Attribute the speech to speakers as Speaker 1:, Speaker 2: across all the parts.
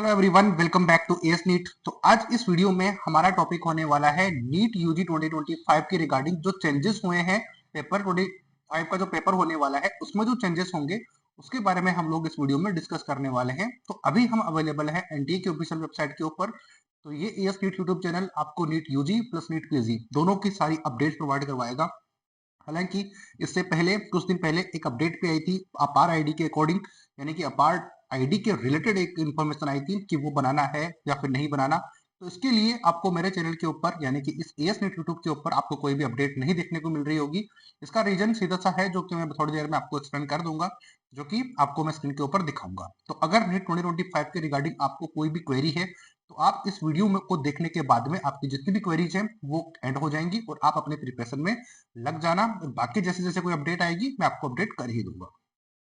Speaker 1: Hello everyone, welcome back to AS NEET. तो आज इस वीडियो में हमारा टॉपिक होने वाला है नीट यूजी 2025 की रिगार्डिंग जो चेंजेस हुए हैं। पेपर 25 का जो पेपर होने वाला है उसमें जो चेंजेस होंगे उसके बारे में हम लोग इस वीडियो में डिस्कस करने वाले हैं। तो अभी हम अवेलेबल है एनटीए की ऑफिशियल वेबसाइट के ऊपर। तो ये एएस नीट यूट्यूब चैनल आपको NEET UG plus NEET PG दोनों की सारी अपडेट प्रोवाइड करवाएगा। हालांकि इससे पहले कुछ दिन पहले एक अपडेट पे आई थी अपार आईडी के अकॉर्डिंग, यानी कि अपार आईडी के रिलेटेड एक इन्फॉर्मेशन आई थी कि वो बनाना है या फिर नहीं बनाना। तो इसके लिए आपको मेरे चैनल के ऊपर यानी कि इस एएस नेट यूट्यूब के ऊपर आपको कोई भी अपडेट नहीं देखने को मिल रही होगी। इसका रीजन सीधा सा है जो कि मैं थोड़ी देर में आपको एक्सप्लेन कर दूंगा, जो कि आपको मैं स्क्रीन के ऊपर दिखाऊंगा। तो अगर नीट 2025 के रिगार्डिंग आपको कोई भी क्वेरी है तो आप इस वीडियो में को देखने के बाद में आपकी जितनी भी क्वेरीज है वो एंड हो जाएंगी और आप अपने प्रिपरेशन में लग जाना। और बाकी जैसे जैसे कोई अपडेट आएगी मैं आपको अपडेट कर ही दूंगा।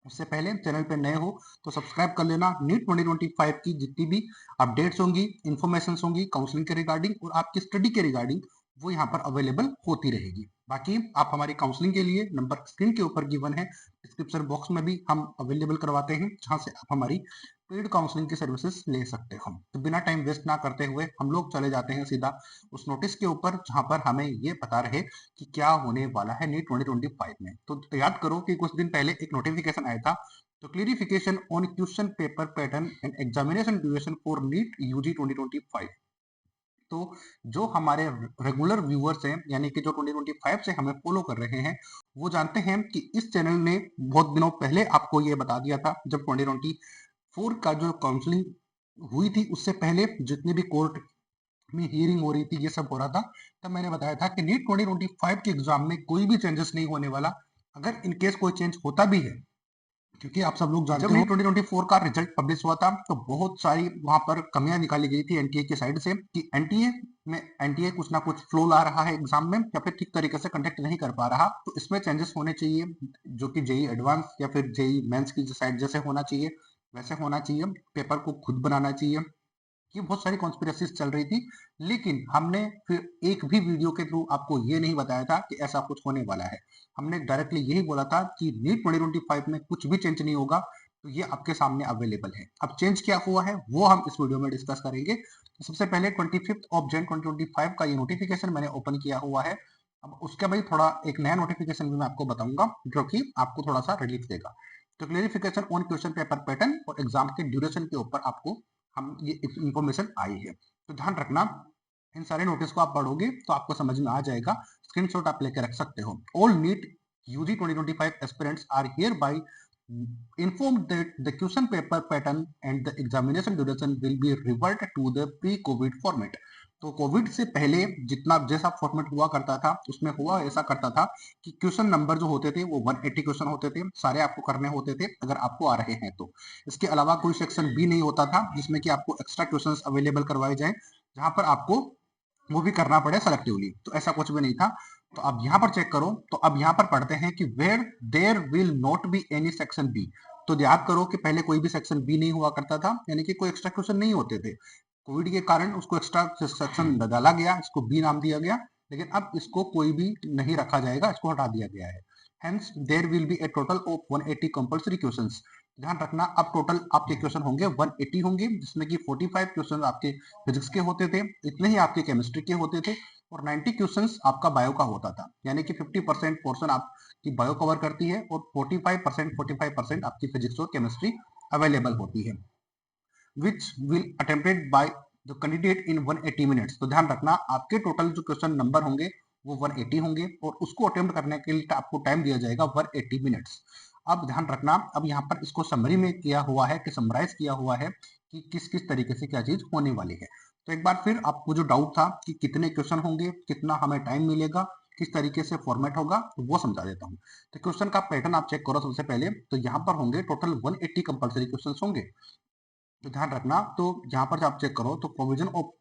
Speaker 1: उससे पहले चैनल पे नए हो तो सब्सक्राइब कर लेना। नीट 2025 की जितनी भी अपडेट्स होंगी, इंफॉर्मेशन होंगी काउंसलिंग के रिगार्डिंग और आपकी स्टडी के रिगार्डिंग, वो यहाँ पर अवेलेबल होती रहेगी। बाकी आप हमारी काउंसलिंग के लिए नंबर स्क्रीन के ऊपर गिवन है, डिस्क्रिप्शन बॉक्स में भी हम अवेलेबल करवाते हैं, जहाँ से आप हमारी पेड काउंसलिंग की सर्विसेज ले सकते हो। तो बिना टाइम वेस्ट ना करते हुए हम लोग चले जाते हैं सीधा उस नोटिस के ऊपर जहाँ पर हमें ये पता रहे कि क्या होने वाला है नीट 2025 में। तो याद करो कि कुछ दिन पहले एक नोटिफिकेशन आया था, तो clarification on question paper pattern and examination duration for NEET UG 2025। तो जो हमारे रेगुलर व्यूअर्स हैं यानी कि जो 2025 से हमें फॉलो कर रहे हैं वो जानते हैं कि इस चैनल ने बहुत दिनों पहले आपको ये बता दिया था, जब 2024 का जो काउंसलिंग हुई थी उससे पहले जितनी भी कोर्ट में हियरिंग हो रही थी, ये सब हो रहा था, तब मैंने बताया था कि नीट 2025 के एग्जाम में कोई भी चेंजेस नहीं होने वाला। अगर इन केस कोई चेंज होता भी है, क्योंकि आप सब लोग जानते हो जब नीट 2024 का रिजल्ट पब्लिश हुआ था तो बहुत सारी वहां पर कमियां निकाली गई थी एनटीए की साइड से कि एनटीए कुछ ना कुछ फ्लो ला रहा है एग्जाम में या फिर ठीक तरीके से कंडक्ट नहीं कर पा रहा। तो इसमें चेंजेस होने चाहिए, जो कि जेई एडवांस या फिर जेई मेंस की साइड जैसे होना चाहिए वैसे होना चाहिए। पेपर को खुद बनाना चाहिए। ये बहुत सारी कॉन्स्पिरसीज चल रही थी, लेकिन हमने फिर एक भी वीडियो के थ्रू आपको ये नहीं बताया था कि ऐसा कुछ होने वाला है। हमने डायरेक्टली यही बोला था कि नीट 2025 में कुछ भी चेंज नहीं होगा। तो ये आपके सामने अवेलेबल है। अब चेंज क्या हुआ है वो हम इस वीडियो में डिस्कस करेंगे। तो सबसे पहले 25 ऑफ जैन 2025 का ये नोटिफिकेशन मैंने ओपन किया हुआ है। अब उसके भाई थोड़ा एक नया नोटिफिकेशन भी मैं आपको बताऊंगा जो कि आपको थोड़ा सा रिलीफ देगा। तो clarification on question paper pattern और एग्जाम के ड्यूरेशन के ऊपर आपको हम ये इंफॉर्मेशन आई है। तो ध्यान रखना, इन सारे नोटिस को आप पढ़ोगे तो आपको समझ में आ जाएगा। स्क्रीनशॉट आप लेकर रख सकते हो। All NEET UG 2025 aspirants are hereby informed that the question paper pattern and the examination duration will be revert to the pre-covid format। तो कोविड से पहले जितना जैसा फॉर्मेट हुआ करता था उसमें हुआ ऐसा करता था कि क्वेश्चन नंबर जो होते थे वो 180 क्वेश्चन होते थे, सारे आपको करने होते थे अगर आपको आ रहे हैं तो। इसके अलावा कोई सेक्शन बी नहीं होता था जिसमें कि आपको एक्स्ट्रा क्वेश्चंस अवेलेबल करवाए जाएं, जहां पर आपको वो भी करना पड़े सेलेक्टिवली। तो ऐसा कुछ भी नहीं था। तो अब यहाँ पर चेक करो, तो अब यहाँ पर पढ़ते हैं कि where there will not be any section B. तो याद करो कि पहले कोई भी सेक्शन बी नहीं हुआ करता था, यानी कि कोई एक्स्ट्रा क्वेश्चन नहीं होते थे। कोविड के कारण उसको एक्स्ट्रा सेक्शन डाला गया, इसको बी नाम दिया गया, लेकिन अब इसको कोई भी नहीं रखा जाएगा, इसको हटा दिया गया है। Hence there will be a total of 180 compulsory questions. ध्यान रखना, अब टोटल आपके क्वेश्चन होंगे 180 होंगे, जिसमें कि 45 क्वेश्चन आपके फिजिक्स के होते थे, इतने ही आपके केमिस्ट्री के होते थे और 90 क्वेश्चंस आपका बायो का होता था। यानी कि 50% पोर्शन आपकी बायो कवर करती है और 45% आपकी फिजिक्स और केमिस्ट्री अवेलेबल होती है, which will attempted by the candidate in 180 minutes. तो ध्यान रखना, आपके टोटल जो क्वेश्चन नंबर होंगे वो 180 होंगे और उसको अटेम्प्ट करने के लिए आपको टाइम दिया जाएगा 180 मिनट्स। अब ध्यान रखना, अब यहाँ पर इसको समरी में किया हुआ है कि समराइज किया हुआ है कि किस किस तरीके से क्या चीज होने वाली है। तो एक बार फिर आपको जो डाउट था कि कितने क्वेश्चन होंगे, कितना हमें टाइम मिलेगा, किस तरीके से फॉर्मेट होगा, तो वो समझा देता हूँ। तो क्वेश्चन का पैटर्न आप चेक करो सबसे पहले। तो यहाँ पर होंगे टोटल 180 कंपल्सरी क्वेश्चन होंगे। तो ध्यान रखना, तो यहाँ पर आप चेक करो तो provision of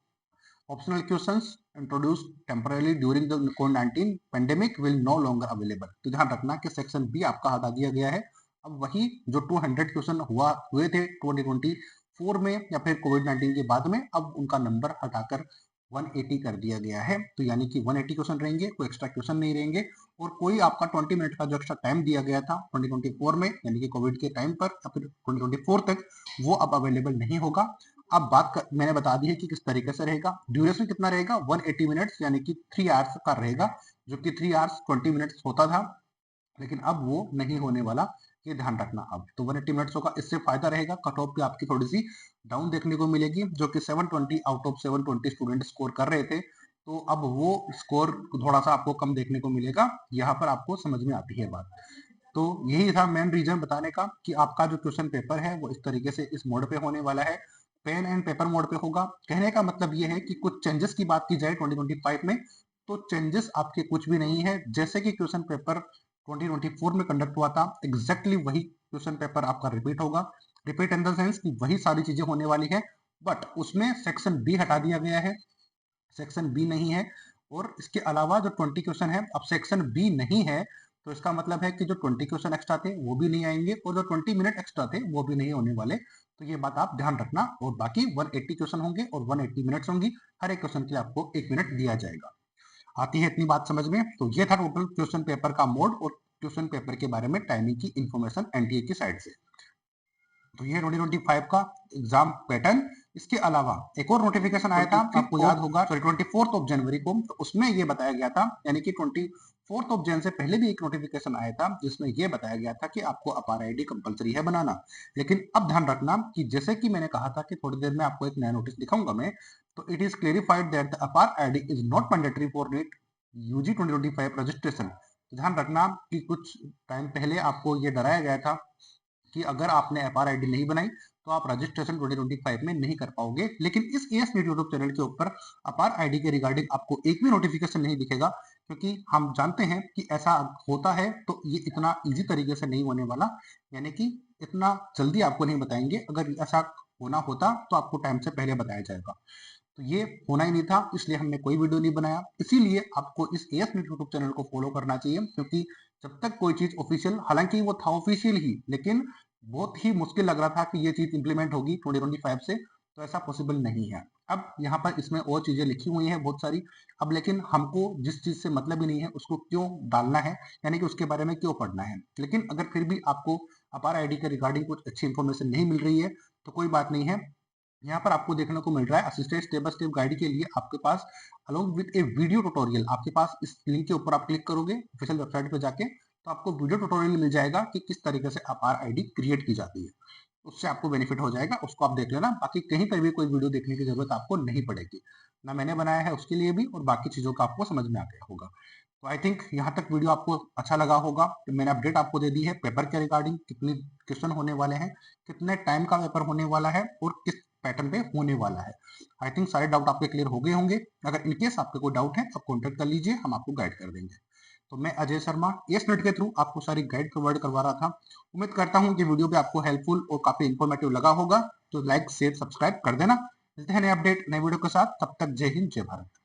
Speaker 1: optional questions introduced temporary during the कोविड-19 pandemic will no longer available. तो ध्यान रखना कि सेक्शन बी आपका हटा दिया गया है। अब वही जो 200 क्वेश्चन हुए थे 2024 में या फिर कोविड-19 के बाद में, अब उनका नंबर हटाकर 180 कर दिया गया है। तो यानी कि 180 क्वेश्चन रहेंगे, कोई एक्स्ट्रा क्वेश्चन नहीं रहेंगे और कोई आपका 20 मिनट का जो एक्स्ट्रा टाइम दिया गया था 2024 में यानी कि कोविड के टाइम पर या फिर 2024 तक, वो अब अवेलेबल नहीं होगा। अब मैंने बता दी है कि किस तरीके से रहेगा। ड्यूरेशन कितना रहेगा, 180 मिनट्स यानी कि 3 आवर्स का रहेगा, जो कि 3 आवर्स 20 मिनट्स होता था, लेकिन अब वो नहीं होने वाला, ये ध्यान रखना। अब तो 180 मिनट्स होगा। इससे फायदा रहेगा, कट ऑफ पे आपकी थोड़ी सी डाउन देखने को मिलेगी, जो कि 720 आउट ऑफ 720 स्टूडेंट स्कोर कर रहे थे, तो अब वो स्कोर थोड़ा सा आपको कम देखने को मिलेगा। यहाँ पर आपको समझ में आती है बात। तो यही था मेन रीजन बताने का कि आपका जो क्वेश्चन पेपर है वो इस तरीके से इस मोड पे होने वाला है, पेन एंड पेपर मोड पे होगा। कहने का मतलब ये है कि कुछ चेंजेस की बात की जाए 2025 में, तो चेंजेस आपके कुछ भी नहीं है। जैसे कि क्वेश्चन पेपर 2024 में कंडक्ट हुआ था, एग्जैक्टली वही क्वेश्चन पेपर आपका रिपीट होगा। रिपीट इन द सेंस कि वही सारी चीजें होने वाली है, बट उसमें सेक्शन बी हटा दिया गया है, सेक्शन बी नहीं है। और इसके अलावा जो 20 क्वेश्चन है, अब सेक्शन बी नहीं है, तो इसका मतलब है कि जो 20 क्वेश्चन एक्स्ट्रा थे वो भी नहीं आएंगे, और जो 20 मिनट एक्स्ट्रा थे वो भी नहीं होने वाले। तो ये बात आप ध्यान रखना। और बाकी 180 क्वेश्चन होंगे और 180 मिनट्स होंगी, हर एक क्वेश्चन के लिए आपको 1 मिनट दिया जाएगा। आती है इतनी बात समझ में? तो ये था टोटल क्वेश्चन पेपर का मोड और क्वेश्चन पेपर के बारे में टाइमिंग की इंफॉर्मेशन एनटीए की साइड से। तो ये 2025 का एग्जाम पैटर्न। इसके अलावा एक और नोटिफिकेशन आया था, आपको याद होगा, सॉरी 24 ऑफ जनवरी को, तो उसमें ये बताया गया था, यानी कि 24 ऑफ जन से पहले भी एक नोटिफिकेशन आया था जिसमें ये बताया गया था कि आपको अपार आईडी कंपलसरी है बनाना। लेकिन अब ध्यान रखना कि जैसे कि मैंने कहा था कि थोड़ी देर में आपको एक नया नोटिस दिखाऊंगा मैं, तो it is clarified that the APAAR ID is not mandatory for NEET UG 2025 registration. ध्यान रखना कि कुछ टाइम पहले आपको ये डराया गया था कि अगर आपने एफआर आईडी नहीं बनाई तो आप रजिस्ट्रेशन 2025 में नहीं कर पाओगे। लेकिन इस एएस नीट यूट्यूब चैनल के ऊपर अपार आईडी के रिगार्डिंग आपको एक भी नोटिफिकेशन नहीं दिखेगा, क्योंकि हम जानते हैं कि ऐसा होता है तो ये इतना इजी तरीके से नहीं होने वाला, यानी कि इतना जल्दी आपको नहीं बताएंगे। अगर ऐसा होना होता तो आपको टाइम से पहले बताया जाएगा, तो ये होना ही नहीं था, इसलिए हमने कोई वीडियो नहीं बनाया। इसीलिए आपको इस एएस नीट यूट्यूब चैनल को फॉलो करना चाहिए, क्योंकि जब तक कोई चीज ऑफिशियल, हालांकि वो था ऑफिशियल ही, लेकिन बहुत ही मुश्किल लग रहा था कि ये चीज इंप्लीमेंट होगी 2025 से, तो ऐसा पॉसिबल नहीं है। अब यहाँ पर इसमें और चीजें लिखी हुई हैं बहुत सारी, अब लेकिन हमको जिस चीज से मतलब ही नहीं है उसको क्यों डालना है, यानी कि उसके बारे में क्यों पढ़ना है। लेकिन अगर फिर भी आपको अपार आईडी के रिगार्डिंग कुछ अच्छी इन्फॉर्मेशन नहीं मिल रही है तो कोई बात नहीं है। यहाँ पर आपको देखने को मिल रहा है assistant step by step guide के लिए आपके पास along with a video tutorial, आपके पास इस लिंक के ऊपर आप क्लिक करोगे ऑफिशियल वेबसाइट पे जाके, तो आपको वीडियो ट्यूटोरियल मिल जाएगा कि किस तरीके से अपार आईडी क्रिएट की जाती है। उससे आपको बेनिफिट हो जाएगा, उसको आप देख लेना। बाकी कहीं पर भी कोई वीडियो देखने की जरूरत आपको नहीं पड़ेगी, ना मैंने बनाया है उसके लिए भी, और बाकी चीजों का आपको समझ में आ गया होगा। तो आई थिंक यहाँ तक वीडियो आपको अच्छा लगा होगा। तो मैंने अपडेट आपको दे दी है पेपर के रिगार्डिंग, कितने क्वेश्चन होने वाले हैं, कितने टाइम का पेपर होने वाला है, और किस पैटर्न पे होने वाला है। आई थिंक सारे डाउट आपके क्लियर हो गए होंगे। अगर इनकेस आपके कोई डाउट है आप कॉन्टेक्ट कर लीजिए, हम आपको गाइड कर देंगे। तो मैं अजय शर्मा एस नेट के थ्रू आपको सारी गाइड प्रोवाइड करवा रहा था। उम्मीद करता हूँ कि वीडियो भी आपको हेल्पफुल और काफी इंफॉर्मेटिव लगा होगा। तो लाइक शेयर सब्सक्राइब कर देना। मिलते हैं नए अपडेट नए वीडियो के साथ, तब तक जय हिंद जय भारत।